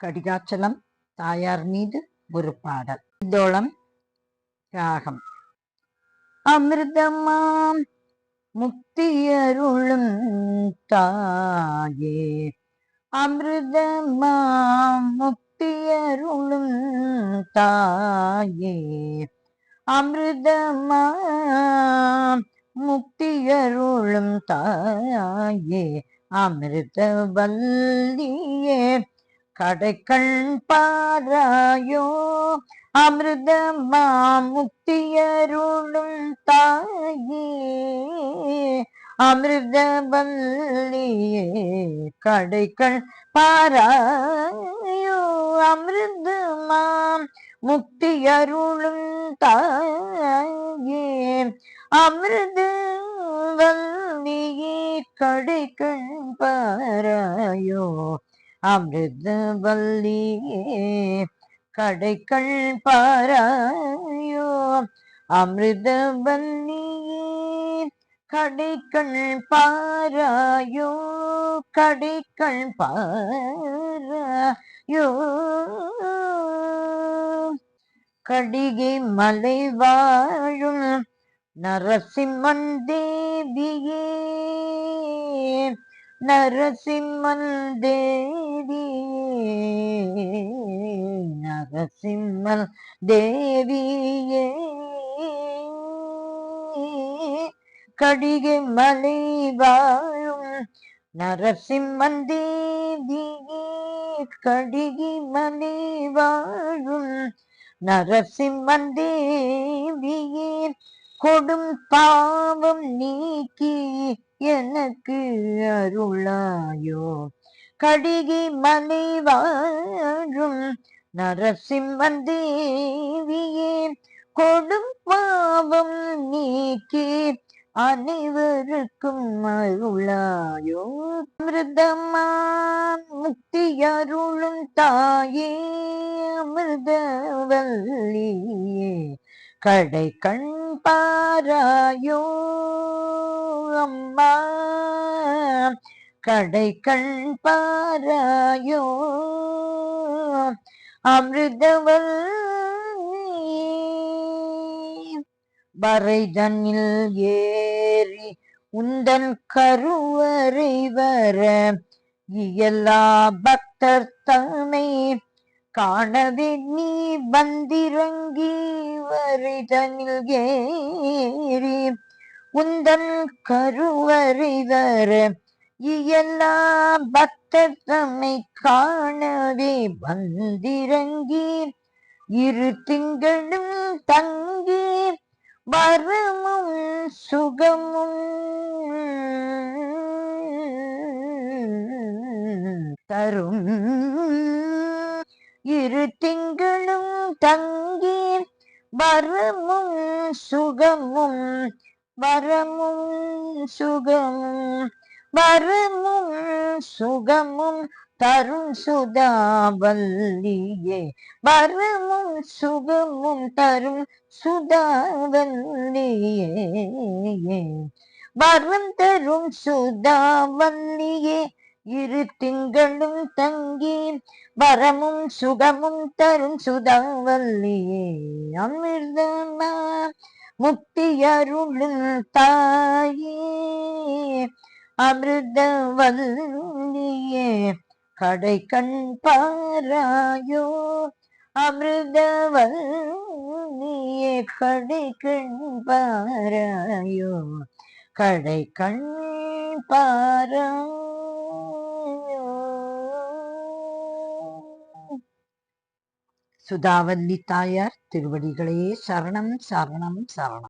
கடிகாச்சலம் தாயார் மீது ஒரு பாடல். இதோளம் ராகம். அமிர்தமாம் முக்தியருளும் தாயே, அமிர்தமாம் முக்தியருளும் தாயே, அமிர்தமாம் முக்தியருளும் தாயே, அமிர்தவல்லியே கடைக்கண் பாராயோ, அமிர்தமாம் முக்தியருளும் தாயே, அமிர்தவல்லியே கடைக்கண் பாராயோ, அமிர்தமாம் முக்தியருளும் தாயே, அமிர்தவல்லியே கடைக்கண் பாராயோ, அமிர்தவல்லியே கடைக்கண் பாராயோ, அமிர்தவல்லியே கடைக்கண் பாராயோ, கடைக்கண் பாராயோ. கடிகை மலை வாழும் நரசிம்மன் தேவியே, நரசிம்மன் தேவியே, நரசிம்மன் தேவியே, கடிகை மலை வாழும் நரசிம்மன் தேவியே, கடிகை மலை வாழும் நரசிம்மன் தேவியே, கொடும் பாவம் நீக்கி எனக்கு அருளாயோ, கடிகை மலை வாழும் நரசிம்மன் தேவியே, கொடும் பாவம் நீக்கி அனைவருக்கும் அருளாயோ, அமிர்தமாம் முக்தியருளும் தாயே, அமிர்தவல்லியே கடைக்கண் பாராயோ, அம்மா கடைக்கண் பாராயோ, அமிர்தவல்லியே வரைதனில் ஏறி உந்தன் கருவறை வர இயலா பக்தர் தன்னை காணவே நீ வந்திறங்கி, வரைதனில் ஏறி உந்தன் கருவறை வர இயலா பக்தர் தன்னை காணவே வந்திறங்கி, இரு திங்களும் தங்கி வரமும் சுகமும் தரும், இரு திங்களும் தங்கி வரமும் சுகமும், வரமும் சுகமும், வரமும் சுகமும் தரும் சுதாவல்லியே, வரமும் சுகமும் தரும் சுதாவல்லியே, வரம் தரும் சுதாவல்லியே, இரு திங்களும் தங்கி வரமும் சுகமும் தரும் சுதாவல்லியே, அமிர்தமா முக்தியருளும் தாயே, அமிர்தவல்லியே கடைக்கண் பாராயோ, அமிர்தவல்லியே கடைக்கண் பாராயோ, கடைக்கண் பாராயோ. சுதாவல்லி தாயார் திருவடிகளே சரணம் சரணம் சரணம்.